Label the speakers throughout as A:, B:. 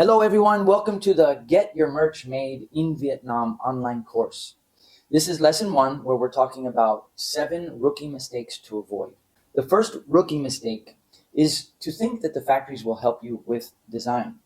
A: Hello, everyone. Welcome to the Get Your Merch Made in Vietnam online course. This is lesson 1, where we're talking about 7 rookie mistakes to avoid. The first rookie mistake is to think that the factories will help you with design.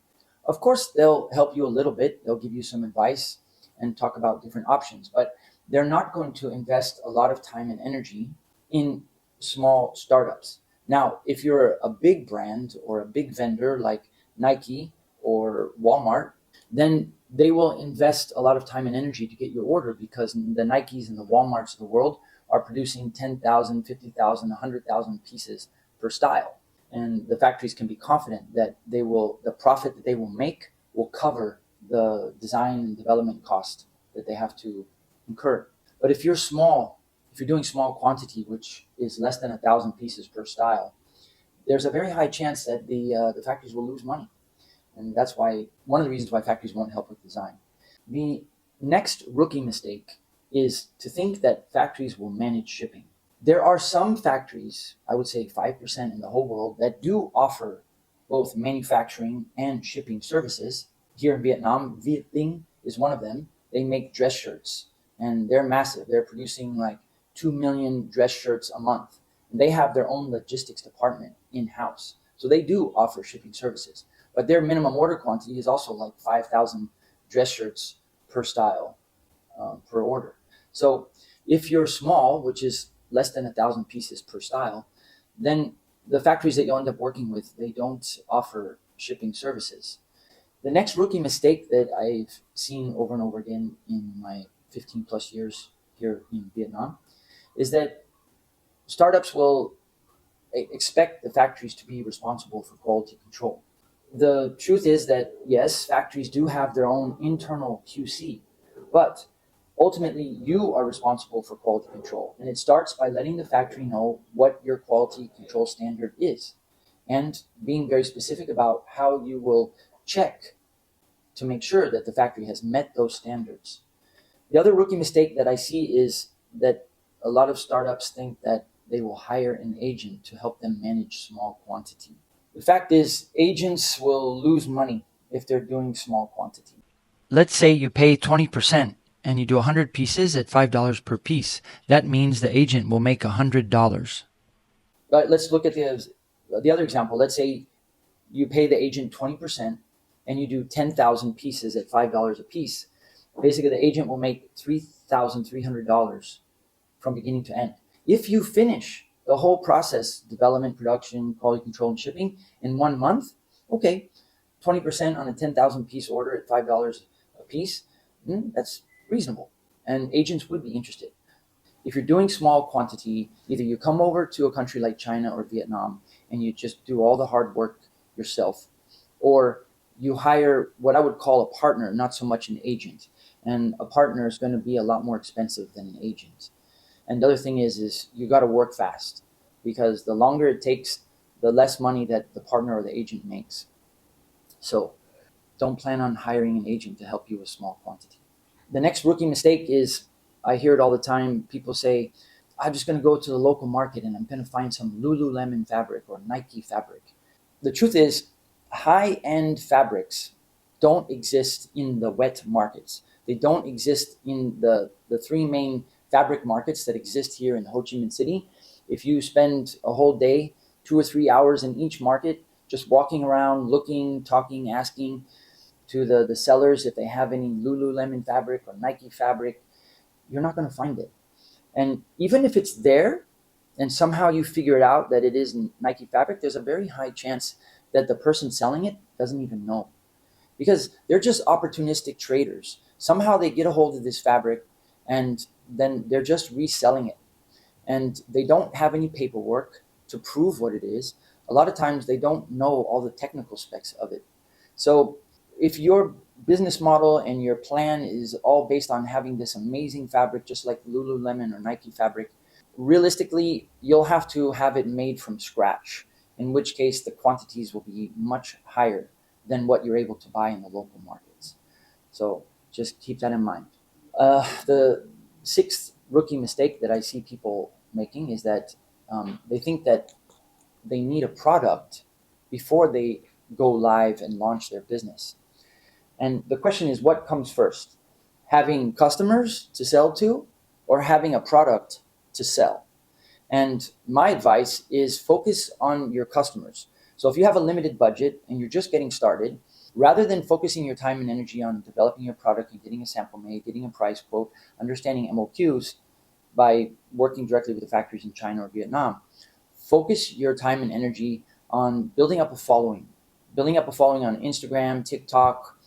A: Of course, they'll help you a little bit. They'll give you some advice and talk about different options, but they're not going to invest a lot of time and energy in small startups. Now, if you're a big brand or a big vendor like Nike or Walmart, then they will invest a lot of time and energy to get your order, because the Nikes and the Walmarts of the world are producing 10,000, 50,000, 100,000 pieces per style. And the factories can be confident that the profit that they will make will cover the design and development cost that they have to incur. But if you're small, if you're doing small quantity, which is less than 1,000 pieces per style, there's a very high chance that the factories will lose money. And that's why one of the reasons why factories won't help with design. The next rookie mistake is to think that factories will manage shipping. There are some factories, I would say 5% in the whole world, that do offer both manufacturing and shipping services. Here in Vietnam, Viet Tinh is one of them. They make dress shirts, and they're massive. They're producing like 2 million dress shirts a month. And they have their own logistics department in-house. So they do offer shipping services. But their minimum order quantity is also like 5,000 dress shirts per style, per order. So if you're small, which is less than 1,000 pieces per style, then the factories that you'll end up working with, they don't offer shipping services. The next rookie mistake that I've seen over and over again in my 15 plus years here in Vietnam is that startups will expect the factories to be responsible for quality control. The truth is that, yes, factories do have their own internal QC, but ultimately you are responsible for quality control. And it starts by letting the factory know what your quality control standard is, and being very specific about how you will check to make sure that the factory has met those standards. The other rookie mistake that I see is that a lot of startups think that they will hire an agent to help them manage small quantity. The fact is, agents will lose money if they're doing small quantity.
B: Let's say you pay 20% and you do 100 pieces at $5 per piece. That means the agent will make $100.
A: But let's look at the other example. Let's say you pay the agent 20% and you do 10,000 pieces at $5 a piece. Basically, the agent will make $3,300 from beginning to end. If you finish the whole process, development, production, quality control, and shipping, in 1 month, okay, 20% on a 10,000 piece order at $5 a piece, that's reasonable. And agents would be interested. If you're doing small quantity, either you come over to a country like China or Vietnam and you just do all the hard work yourself, or you hire what I would call a partner, not so much an agent. And a partner is going to be a lot more expensive than an agent. And the other thing is you got to work fast, because the longer it takes, the less money that the partner or the agent makes. So don't plan on hiring an agent to help you with small quantity. The next rookie mistake is, I hear it all the time. People say, I'm just going to go to the local market and I'm going to find some Lululemon fabric or Nike fabric. The truth is, high-end fabrics don't exist in the wet markets. They don't exist in the 3 main fabric markets that exist here in Ho Chi Minh City. If you spend a whole day, 2 or 3 hours in each market, just walking around, looking, talking, asking to the sellers if they have any Lululemon fabric or Nike fabric, you're not going to find it. And even if it's there and somehow you figure it out that it is Nike fabric, there's a very high chance that the person selling it doesn't even know, because they're just opportunistic traders. Somehow they get a hold of this fabric and then they're just reselling it. And they don't have any paperwork to prove what it is. A lot of times they don't know all the technical specs of it. So if your business model and your plan is all based on having this amazing fabric, just like Lululemon or Nike fabric, realistically, you'll have to have it made from scratch, in which case the quantities will be much higher than what you're able to buy in the local markets. So just keep that in mind. The 6th rookie mistake that I see people making is that they think that they need a product before they go live and launch their business. And the question is, what comes first? Having customers to sell to or having a product to sell? And my advice is focus on your customers. So if you have a limited budget and you're just getting started, rather than focusing your time and energy on developing your product and getting a sample made, getting a price quote, understanding MOQs by working directly with the factories in China or Vietnam, focus your time and energy on building up a following on Instagram, TikTok,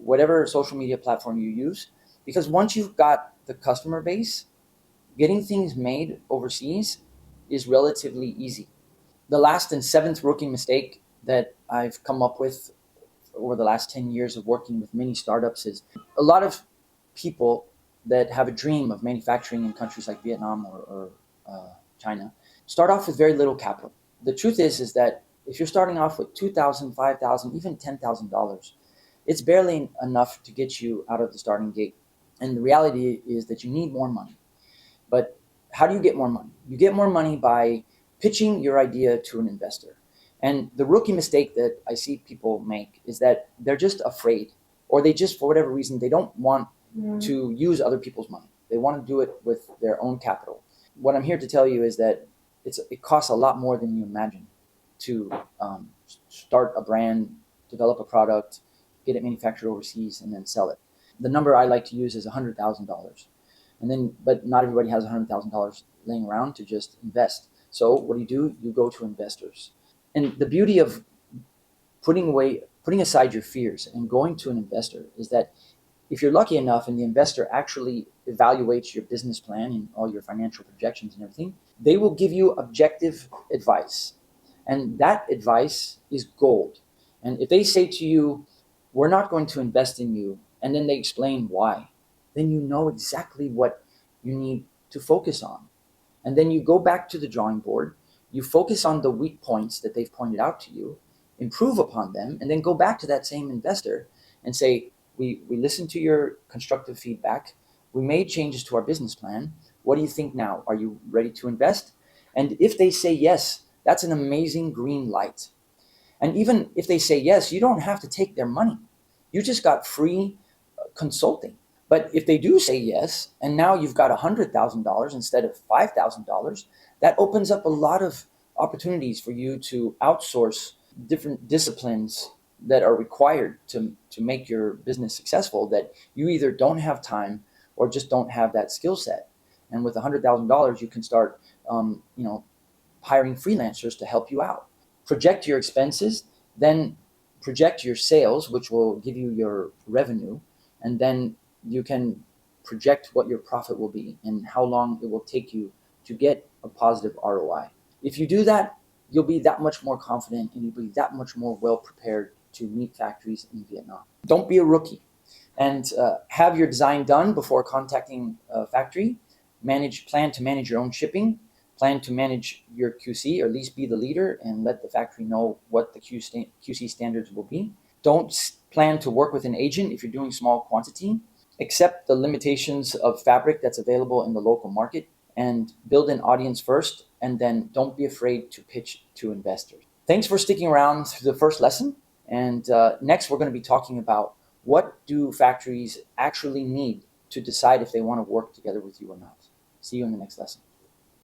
A: whatever social media platform you use. Because once you've got the customer base, getting things made overseas is relatively easy. The last and seventh rookie mistake that I've come up with over the last 10 years of working with many startups is a lot of people that have a dream of manufacturing in countries like Vietnam or China start off with very little capital. The truth is that if you're starting off with $2,000, $5,000, even $10,000, it's barely enough to get you out of the starting gate. And the reality is that you need more money. But how do you get more money? You get more money by pitching your idea to an investor. And the rookie mistake that I see people make is that they're just afraid, or they just, for whatever reason, they don't want to use other people's money. They want to do it with their own capital. What I'm here to tell you is that it costs a lot more than you imagine to start a brand, develop a product, get it manufactured overseas, and then sell it. The number I like to use is $100,000. And then, but not everybody has $100,000 laying around to just invest. So what do? You go to investors. And the beauty of putting aside your fears and going to an investor is that if you're lucky enough and the investor actually evaluates your business plan and all your financial projections and everything, they will give you objective advice. And that advice is gold. And if they say to you, we're not going to invest in you, and then they explain why, then you know exactly what you need to focus on. And then you go back to the drawing board, you focus on the weak points that they've pointed out to you, improve upon them, and then go back to that same investor and say, we listened to your constructive feedback, we made changes to our business plan, what do you think now? Are you ready to invest? And if they say yes, that's an amazing green light. And even if they say yes, you don't have to take their money. You just got free consulting. But if they do say yes, and now you've got $100,000 instead of $5,000, that opens up a lot of opportunities for you to outsource different disciplines that are required to make your business successful that you either don't have time or just don't have that skill set. And with $100,000, you can start, hiring freelancers to help you out. Project your expenses, then project your sales, which will give you your revenue, and then you can project what your profit will be and how long it will take you to get a positive ROI. If you do that, you'll be that much more confident and you'll be that much more well prepared to meet factories in Vietnam. Don't be a rookie, and have your design done before contacting a factory. Plan to manage your own shipping. Plan to manage your QC, or at least be the leader and let the factory know what the QC standards will be. Don't plan to work with an agent if you're doing small quantity. Accept the limitations of fabric that's available in the local market and build an audience first, and then don't be afraid to pitch to investors. Thanks for sticking around through the first lesson. And next, we're going to be talking about what do factories actually need to decide if they want to work together with you or not. See you in the next lesson.